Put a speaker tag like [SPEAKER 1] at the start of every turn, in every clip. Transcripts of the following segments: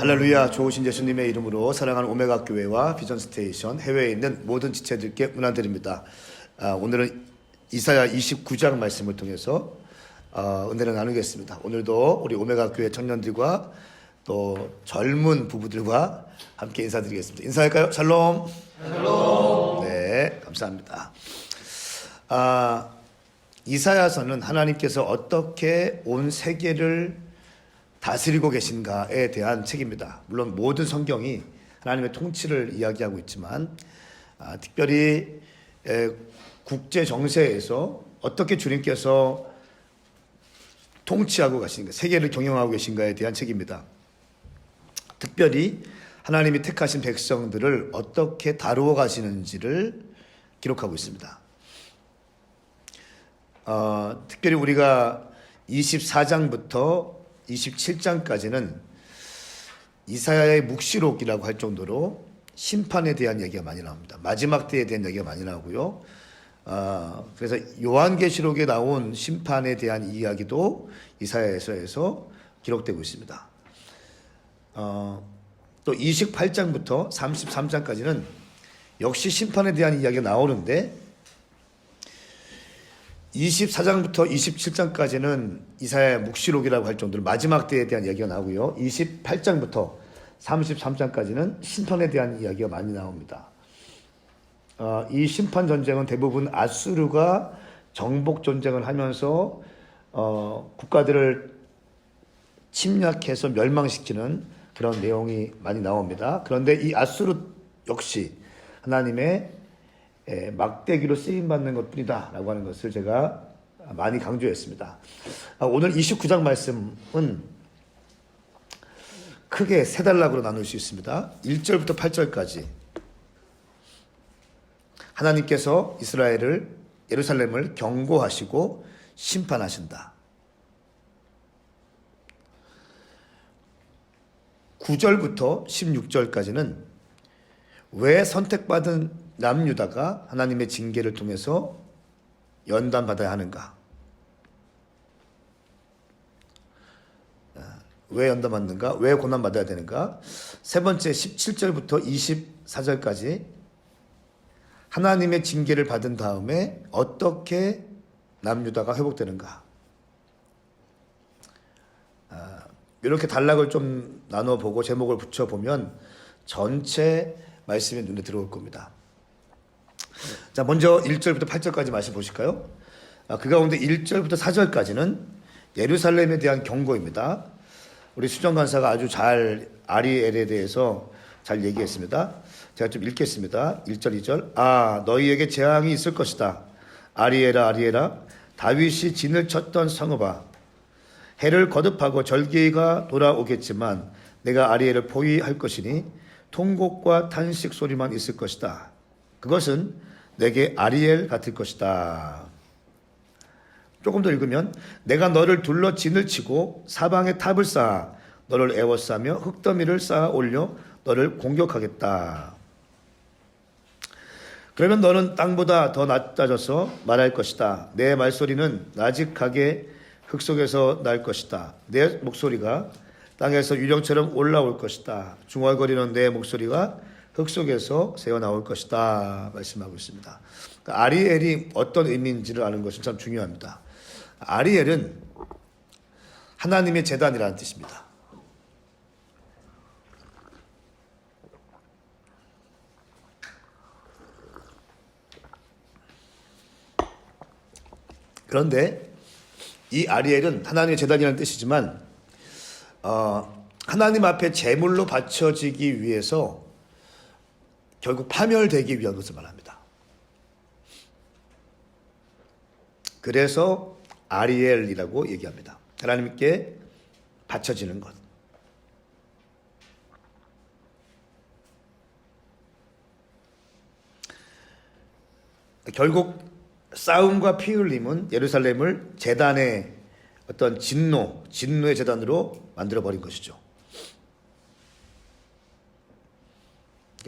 [SPEAKER 1] 할렐루야. 좋으신 예수님의 이름으로 사랑하는 오메가 교회와 비전 스테이션 해외에 있는 모든 지체들께 문안드립니다. 오늘은 이사야 29장 말씀을 통해서 은혜를 나누겠습니다. 오늘도 우리 오메가 교회 청년들과 또 젊은 부부들과 함께 인사드리겠습니다. 인사할까요? 샬롬. 샬롬. 네, 감사합니다. 이사야서는 하나님께서 어떻게 온 세계를 다스리고 계신가에 대한 책입니다. 물론 모든 성경이 하나님의 통치를 이야기하고 있지만 특별히 국제 정세에서 어떻게 주님께서 통치하고 계신가, 세계를 경영하고 계신가에 대한 책입니다. 특별히 하나님이 택하신 백성들을 어떻게 다루어 가시는지를 기록하고 있습니다. 특별히 우리가 24장부터 27장까지는 이사야의 묵시록이라고 할 정도로 심판에 대한 얘기가 많이 나옵니다. 마지막 때에 대한 얘기가 많이 나오고요. 그래서 요한계시록에 나온 심판에 대한 이야기도 이사야서에서 기록되고 있습니다. 또 28장부터 33장까지는 역시 심판에 대한 이야기가 나오는데 24장부터 27장까지는 이사야의 묵시록이라고 할 정도로 마지막 때에 대한 이야기가 나오고요. 28장부터 33장까지는 심판에 대한 이야기가 많이 나옵니다. 이 심판 전쟁은 대부분 아수르가 정복 전쟁을 하면서 국가들을 침략해서 멸망시키는 그런 내용이 많이 나옵니다. 그런데 이 아수르 역시 하나님의 막대기로 쓰임받는 것뿐이다 라고 하는 것을 제가 많이 강조했습니다. 오늘 29장 말씀은 크게 세 단락으로 나눌 수 있습니다. 1절부터 8절까지 하나님께서 이스라엘을, 예루살렘을 경고하시고 심판하신다. 9절부터 16절까지는 왜 선택받은 남유다가 하나님의 징계를 통해서 연단받아야 하는가? 왜 연단받는가? 왜 고난받아야 되는가? 세 번째 17절부터 24절까지 하나님의 징계를 받은 다음에 어떻게 남유다가 회복되는가? 이렇게 단락을 좀 나눠보고 제목을 붙여보면 전체 말씀이 눈에 들어올 겁니다. 자, 먼저 1절부터 8절까지 말씀 보실까요? 그 가운데 1절부터 4절까지는 예루살렘에 대한 경고입니다. 우리 수정 간사가 아주 잘 아리엘에 대해서 잘 얘기했습니다. 제가 좀 읽겠습니다. 1절, 2절. 너희에게 재앙이 있을 것이다. 아리엘아, 아리엘아, 다윗이 진을 쳤던 성읍아, 해를 거듭하고 절기가 돌아오겠지만 내가 아리엘을 포위할 것이니 통곡과 탄식 소리만 있을 것이다. 그것은 내게 아리엘 같을 것이다. 조금 더 읽으면 내가 너를 둘러 진을 치고 사방에 탑을 쌓아 너를 에워싸며 흙더미를 쌓아 올려 너를 공격하겠다. 그러면 너는 땅보다 더 낮아져서 말할 것이다. 내 말소리는 나직하게 흙 속에서 날 것이다. 내 목소리가 땅에서 유령처럼 올라올 것이다. 중얼거리는 내 목소리가 흙 속에서 새어나올 것이다 말씀하고 있습니다. 그러니까 아리엘이 어떤 의미인지를 아는 것은 참 중요합니다. 아리엘은 하나님의 제단이라는 뜻입니다. 그런데 이 아리엘은 하나님의 제단이라는 뜻이지만 하나님 앞에 제물로 바쳐지기 위해서 결국 파멸되기 위한 것을 말합니다. 그래서 아리엘이라고 얘기합니다. 하나님께 바쳐지는 것. 결국 싸움과 피 흘림은 예루살렘을 제단의 어떤 진노의 제단으로 만들어버린 것이죠.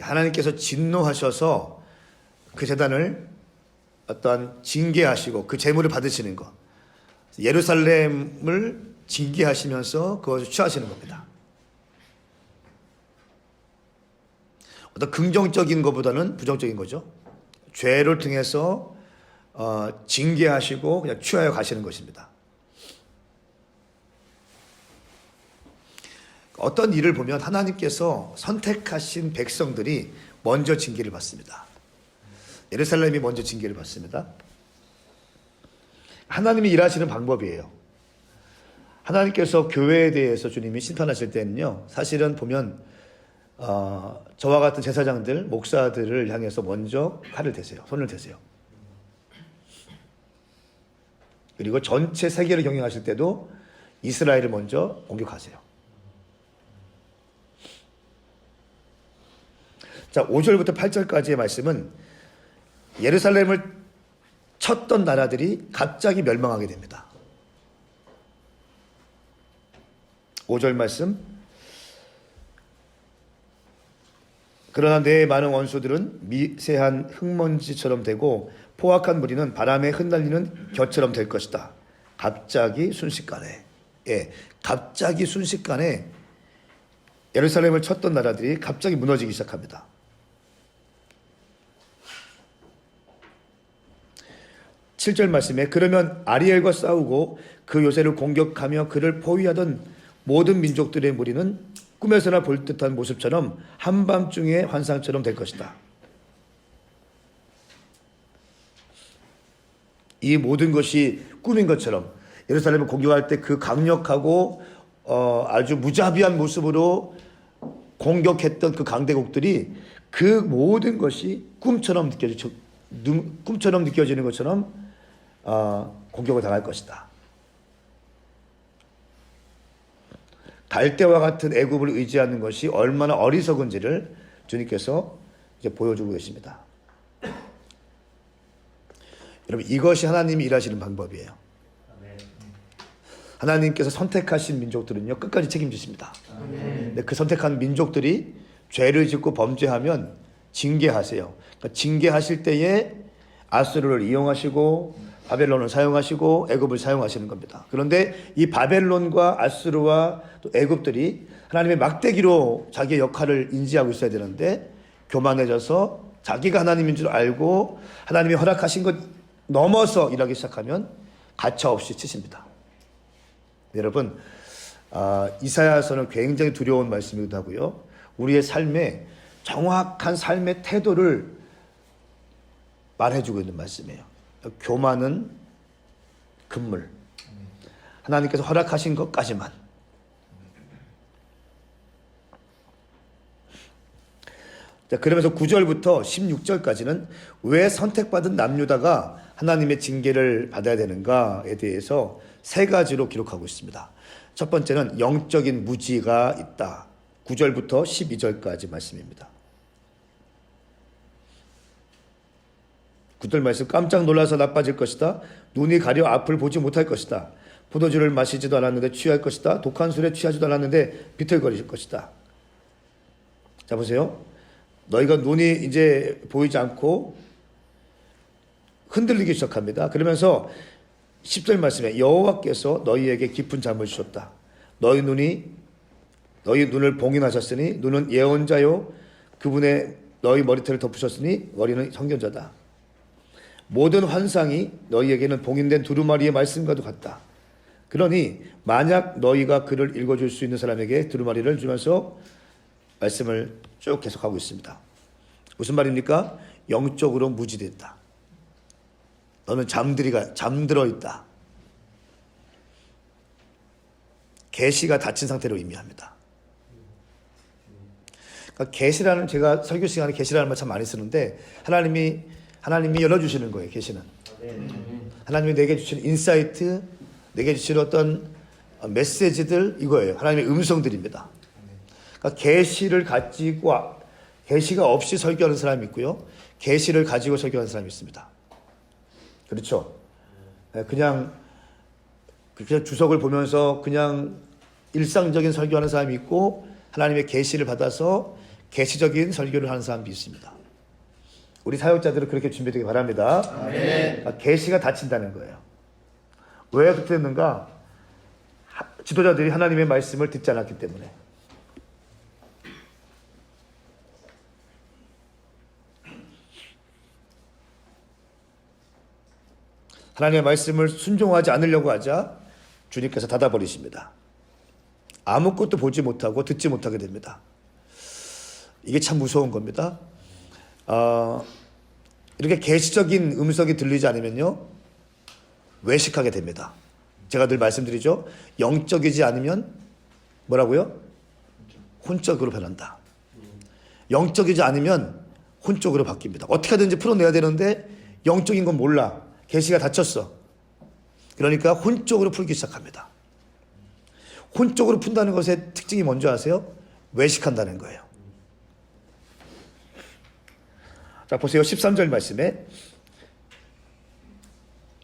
[SPEAKER 1] 하나님께서 진노하셔서 그 제단을 어떠한 징계하시고 그 제물을 받으시는 것, 예루살렘을 징계하시면서 그것을 취하시는 겁니다. 어떤 긍정적인 것보다는 부정적인 거죠. 죄를 통해서 징계하시고 그냥 취하여 가시는 것입니다. 어떤 일을 보면 하나님께서 선택하신 백성들이 먼저 징계를 받습니다. 예루살렘이 먼저 징계를 받습니다. 하나님이 일하시는 방법이에요. 하나님께서 교회에 대해서 주님이 심판하실 때는요, 사실은 보면 저와 같은 제사장들, 목사들을 향해서 먼저 칼을 대세요. 손을 대세요. 그리고 전체 세계를 경영하실 때도 이스라엘을 먼저 공격하세요. 자, 5절부터 8절까지의 말씀은 예루살렘을 쳤던 나라들이 갑자기 멸망하게 됩니다. 5절 말씀. 그러나 내 많은 원수들은 미세한 흙먼지처럼 되고 포악한 무리는 바람에 흩날리는 겨처럼 될 것이다. 갑자기 순식간에, 갑자기 순식간에 예루살렘을 쳤던 나라들이 갑자기 무너지기 시작합니다. 7절 말씀에 그러면 아리엘과 싸우고 그 요새를 공격하며 그를 포위하던 모든 민족들의 무리는 꿈에서나 볼 듯한 모습처럼 한밤중의 환상처럼 될 것이다. 이 모든 것이 꿈인 것처럼 예루살렘을 공격할 때 그 강력하고 아주 무자비한 모습으로 공격했던 그 강대국들이 그 모든 것이 꿈처럼 느껴지는 것처럼 공격을 당할 것이다. 갈대와 같은 애굽을 의지하는 것이 얼마나 어리석은지를 주님께서 이제 보여주고 계십니다. 여러분, 이것이 하나님이 일하시는 방법이에요. 하나님께서 선택하신 민족들은요, 끝까지 책임지십니다. 근데 그 선택한 민족들이 죄를 짓고 범죄하면 징계하세요. 그러니까 징계하실 때에 아수르를 이용하시고 바벨론을 사용하시고 애굽을 사용하시는 겁니다. 그런데 이 바벨론과 아수르와 또 애굽들이 하나님의 막대기로 자기의 역할을 인지하고 있어야 되는데 교만해져서 자기가 하나님인 줄 알고 하나님이 허락하신 것 넘어서 일하기 시작하면 가차없이 치십니다. 여러분, 이사야서는 굉장히 두려운 말씀이기도 하고요. 우리의 삶에 정확한 삶의 태도를 말해주고 있는 말씀이에요. 교만은 금물. 하나님께서 허락하신 것까지만. 자, 그러면서 9절부터 16절까지는 왜 선택받은 남유다가 하나님의 징계를 받아야 되는가에 대해서 세 가지로 기록하고 있습니다. 첫 번째는 영적인 무지가 있다. 9절부터 12절까지 말씀입니다. 9절 말씀, 깜짝 놀라서 나빠질 것이다. 눈이 가려 앞을 보지 못할 것이다. 포도주를 마시지도 않았는데 취할 것이다. 독한 술에 취하지도 않았는데 비틀거릴 것이다. 자, 보세요. 너희가 눈이 이제 보이지 않고 흔들리기 시작합니다. 그러면서 10절 말씀에 여호와께서 너희에게 깊은 잠을 주셨다. 너희 눈을 봉인하셨으니 눈은 예언자요 그분의 너희 머리털을 덮으셨으니 머리는 선견자다. 모든 환상이 너희에게는 봉인된 두루마리의 말씀과도 같다. 그러니 만약 너희가 그를 읽어줄 수 있는 사람에게 두루마리를 주면서 말씀을 쭉 계속하고 있습니다. 무슨 말입니까? 영적으로 무지됐다. 너는 잠들어 있다. 계시가 닫힌 상태로 의미합니다. 그러니까 계시라는, 제가 설교 시간에 계시라는 말 참 많이 쓰는데 하나님이 열어주시는 거예요. 계시는 하나님이 내게 주시는 인사이트, 내게 주시는 어떤 메시지들, 이거예요. 하나님의 음성들입니다. 그러니까 계시를 가지고, 계시가 없이 설교하는 사람이 있고요, 계시를 가지고 설교하는 사람이 있습니다. 그렇죠? 그냥 주석을 보면서 그냥 일상적인 설교하는 사람이 있고, 하나님의 계시를 받아서 계시적인 설교를 하는 사람도 있습니다. 우리 사역자들은 그렇게 준비되기 바랍니다. 계시가 닫힌다는 거예요. 왜 그렇게 됐는가? 지도자들이 하나님의 말씀을 듣지 않았기 때문에. 하나님의 말씀을 순종하지 않으려고 하자 주님께서 닫아버리십니다. 아무것도 보지 못하고 듣지 못하게 됩니다. 이게 참 무서운 겁니다. 이렇게 계시적인 음성이 들리지 않으면요, 외식하게 됩니다. 제가 늘 말씀드리죠. 영적이지 않으면 뭐라고요? 혼적으로 변한다. 영적이지 않으면 혼적으로 바뀝니다. 어떻게 하든지 풀어내야 되는데 영적인 건 몰라. 계시가 닫혔어. 그러니까 혼적으로 풀기 시작합니다. 혼적으로 푼다는 것의 특징이 뭔지 아세요? 외식한다는 거예요. 자, 보세요. 13절 말씀에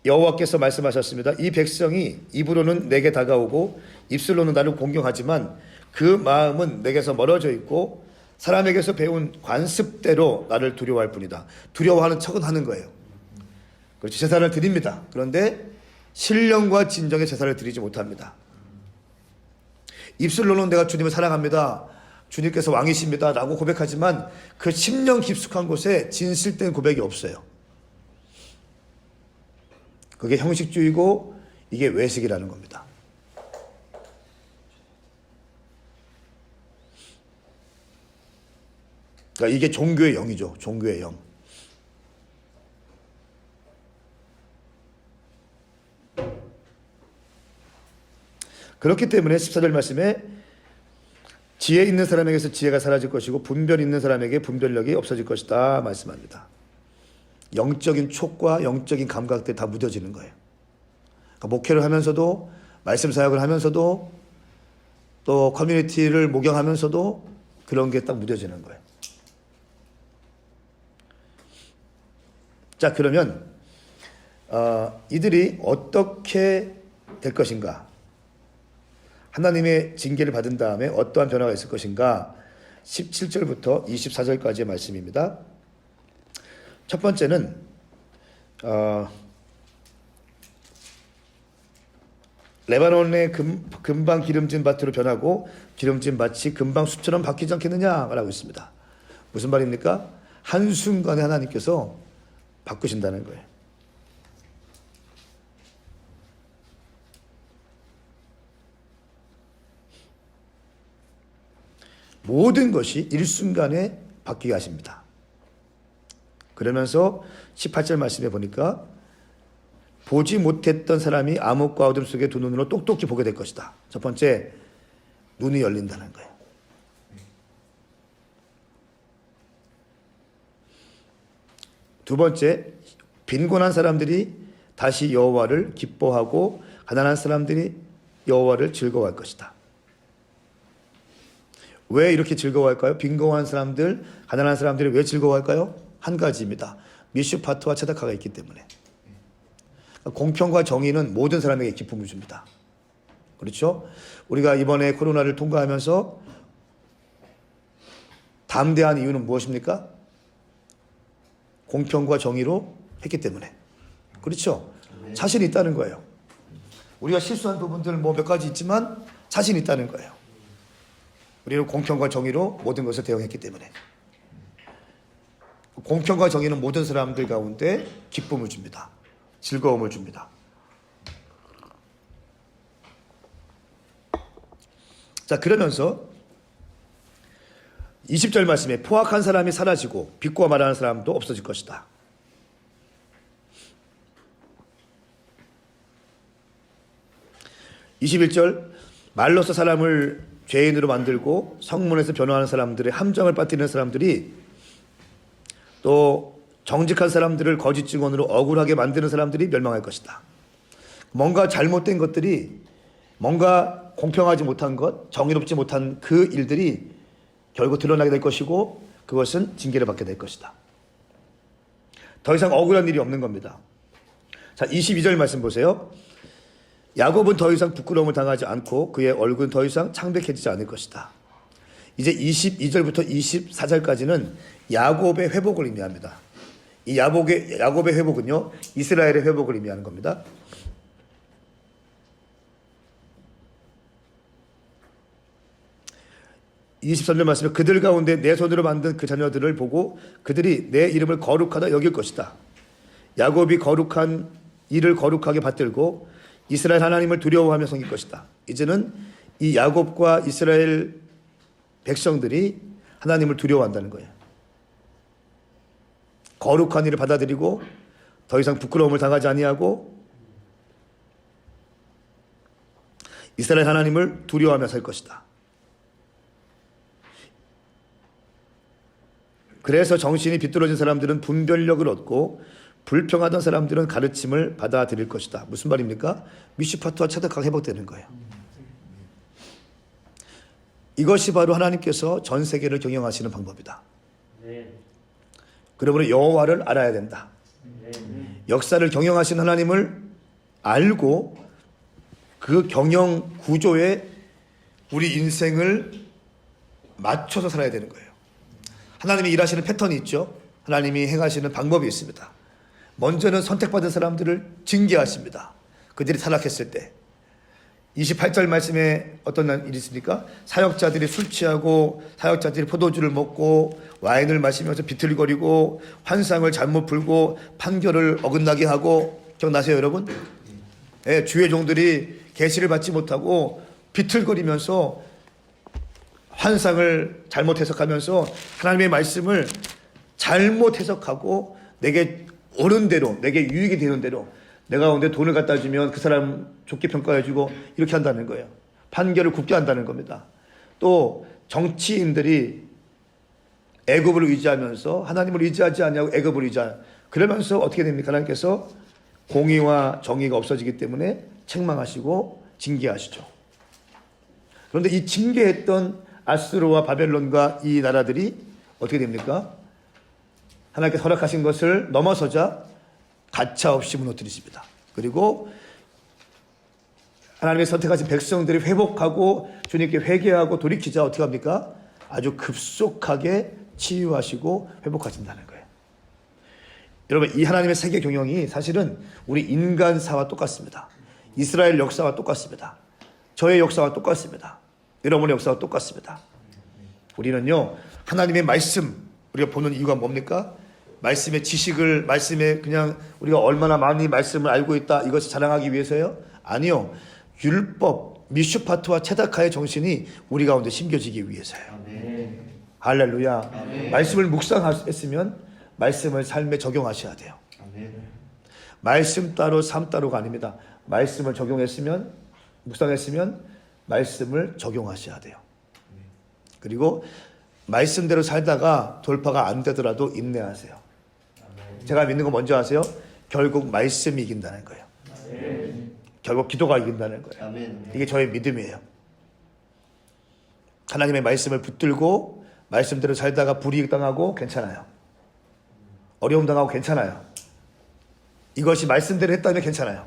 [SPEAKER 1] 여호와께서 말씀하셨습니다. 이 백성이 입으로는 내게 다가오고 입술로는 나를 공경하지만 그 마음은 내게서 멀어져 있고 사람에게서 배운 관습대로 나를 두려워할 뿐이다. 두려워하는 척은 하는 거예요. 그렇죠. 제사를 드립니다. 그런데 신령과 진정의 제사를 드리지 못합니다. 입술로는 내가 주님을 사랑합니다. 주님께서 왕이십니다. 라고 고백하지만 그 심령 깊숙한 곳에 진실된 고백이 없어요. 그게 형식주의고 이게 외식이라는 겁니다. 그러니까 이게 종교의 영이죠. 종교의 영. 그렇기 때문에 14절 말씀에 지혜 있는 사람에게서 지혜가 사라질 것이고 분별 있는 사람에게 분별력이 없어질 것이다 말씀합니다. 영적인 촉과 영적인 감각들 다 무뎌지는 거예요. 그러니까 목회를 하면서도 말씀 사역을 하면서도 또 커뮤니티를 목양하면서도 그런 게 딱 무뎌지는 거예요. 자, 그러면 이들이 어떻게 될 것인가? 하나님의 징계를 받은 다음에 어떠한 변화가 있을 것인가? 17절부터 24절까지의 말씀입니다. 첫 번째는 레바논의 금방 기름진 밭으로 변하고 기름진 밭이 금방 숲처럼 바뀌지 않겠느냐라고 있습니다. 무슨 말입니까? 한순간에 하나님께서 바꾸신다는 거예요. 모든 것이 일순간에 바뀌게 하십니다. 그러면서 18절 말씀에 보니까 보지 못했던 사람이 암흑과 어둠 속에 두 눈으로 똑똑히 보게 될 것이다. 첫 번째, 눈이 열린다는 거예요. 두 번째, 빈곤한 사람들이 다시 여호와를 기뻐하고 가난한 사람들이 여호와를 즐거워할 것이다. 왜 이렇게 즐거워할까요? 빈곤한 사람들, 가난한 사람들이 왜 즐거워할까요? 한 가지입니다. 미슈파트와 체다카가 있기 때문에. 공평과 정의는 모든 사람에게 기쁨을 줍니다. 그렇죠? 우리가 이번에 코로나를 통과하면서 담대한 이유는 무엇입니까? 공평과 정의로 했기 때문에. 그렇죠? 자신이 있다는 거예요. 우리가 실수한 부분들 뭐 몇 가지 있지만 자신이 있다는 거예요. 우리는 공평과 정의로 모든 것을 대응했기 때문에. 공평과 정의는 모든 사람들 가운데 기쁨을 줍니다. 즐거움을 줍니다. 자, 그러면서 20절 말씀에 포악한 사람이 사라지고 비꼬아 말하는 사람도 없어질 것이다. (21절) 말로서 사람을 죄인으로 만들고 성문에서 변호하는 사람들의 함정을 빠뜨리는 사람들이 또 정직한 사람들을 거짓 증언으로 억울하게 만드는 사람들이 멸망할 것이다. 뭔가 잘못된 것들이, 뭔가 공평하지 못한 것, 정의롭지 못한 그 일들이 결국 드러나게 될 것이고 그것은 징계를 받게 될 것이다. 더 이상 억울한 일이 없는 겁니다. 자, 22절 말씀 보세요. 야곱은 더 이상 부끄러움을 당하지 않고 그의 얼굴은 더 이상 창백해지지 않을 것이다. 이제 22절부터 24절까지는 야곱의 회복을 의미합니다. 이 야곱의 회복은요, 이스라엘의 회복을 의미하는 겁니다. (23절) 말씀에 그들 가운데 내 손으로 만든 그 자녀들을 보고 그들이 내 이름을 거룩하다 여길 것이다. 야곱이 거룩한 이를 거룩하게 받들고 이스라엘 하나님을 두려워하며 섬길 것이다. 이제는 이 야곱과 이스라엘 백성들이 하나님을 두려워한다는 거예요. 거룩한 일을 받아들이고 더 이상 부끄러움을 당하지 아니하고 이스라엘 하나님을 두려워하며 살 것이다. 그래서 정신이 비뚤어진 사람들은 분별력을 얻고 불평하던 사람들은 가르침을 받아들일 것이다. 무슨 말입니까? 미슈파트와 체득하가 회복되는 거예요. 이것이 바로 하나님께서 전 세계를 경영하시는 방법이다. 그러므로 여호와를 알아야 된다. 역사를 경영하신 하나님을 알고 그 경영 구조에 우리 인생을 맞춰서 살아야 되는 거예요. 하나님이 일하시는 패턴이 있죠. 하나님이 행하시는 방법이 있습니다. 먼저는 선택받은 사람들을 징계하십니다. 그들이 타락했을 때. 28절 말씀에 어떤 일이 있습니까? 사역자들이 술 취하고 사역자들이 포도주를 먹고 와인을 마시면서 비틀거리고 환상을 잘못 풀고 판결을 어긋나게 하고 기억나세요 여러분? 네, 주의 종들이 계시를 받지 못하고 비틀거리면서 환상을 잘못 해석하면서 하나님의 말씀을 잘못 해석하고 내게 옳은 대로 내게 유익이 되는 대로 내가 가운데 돈을 갖다 주면 그 사람 좋게 평가해주고 이렇게 한다는 거예요. 판결을 굽게 한다는 겁니다. 또 정치인들이 애굽을 의지하면서 하나님을 의지하지 않냐고 애굽을 의지하는 그러면서 어떻게 됩니까? 하나님께서 공의와 정의가 없어지기 때문에 책망하시고 징계하시죠. 그런데 이 징계했던 아수르와 바벨론과 이 나라들이 어떻게 됩니까? 하나님께서 허락하신 것을 넘어서자 가차없이 무너뜨리십니다. 그리고 하나님의 선택하신 백성들이 회복하고 주님께 회개하고 돌이키자 어떻게 합니까? 아주 급속하게 치유하시고 회복하신다는 거예요. 여러분 이 하나님의 세계 경영이 사실은 우리 인간사와 똑같습니다. 이스라엘 역사와 똑같습니다. 저의 역사와 똑같습니다. 여러분의 역사와 똑같습니다. 우리는요 하나님의 말씀 우리가 보는 이유가 뭡니까? 말씀의 지식을 말씀에 그냥 우리가 얼마나 많이 말씀을 알고 있다 이것을 자랑하기 위해서요? 아니요. 율법 미슈파트와 체다카의 정신이 우리 가운데 심겨지기 위해서요. 아멘. 할렐루야. 아멘. 말씀을 묵상했으면 말씀을 삶에 적용하셔야 돼요. 아멘. 말씀 따로 삶 따로가 아닙니다. 말씀을 적용했으면 묵상했으면 말씀을 적용하셔야 돼요. 그리고 말씀대로 살다가 돌파가 안 되더라도 인내하세요. 제가 믿는 거 먼저 아세요? 결국 말씀이 이긴다는 거예요. 아멘. 결국 기도가 이긴다는 거예요. 아멘. 이게 저의 믿음이에요. 하나님의 말씀을 붙들고 말씀대로 살다가 불이익 당하고 괜찮아요. 어려움 당하고 괜찮아요. 이것이 말씀대로 했다면 괜찮아요.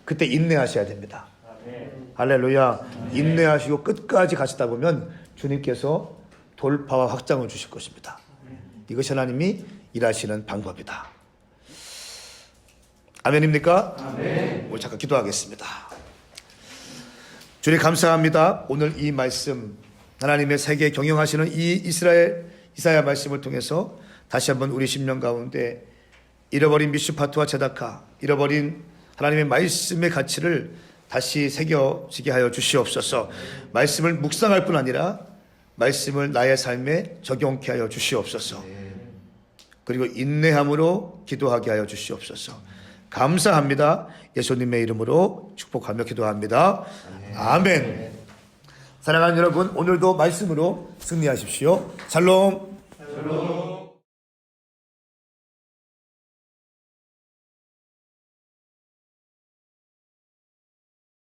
[SPEAKER 1] 그때 인내하셔야 됩니다. 아멘. 할렐루야. 아멘. 인내하시고 끝까지 가시다 보면 주님께서 돌파와 확장을 주실 것입니다. 이것이 하나님이 일하시는 방법이다. 아멘입니까? 아멘. 오늘 잠깐 기도하겠습니다. 주님 감사합니다. 오늘 이 말씀 하나님의 세계 경영하시는 이 이사야 말씀을 통해서 다시 한번 우리 심령 가운데 잃어버린 미슈파트와 제다카 잃어버린 하나님의 말씀의 가치를 다시 새겨지게 하여 주시옵소서. 말씀을 묵상할 뿐 아니라 말씀을 나의 삶에 적용케 하여 주시옵소서. 그리고 인내함으로 기도하게 하여 주시옵소서. 감사합니다. 예수님의 이름으로 축복하며 기도합니다. 아멘. 사랑하는 여러분, 오늘도 말씀으로 승리하십시오. 샬롬.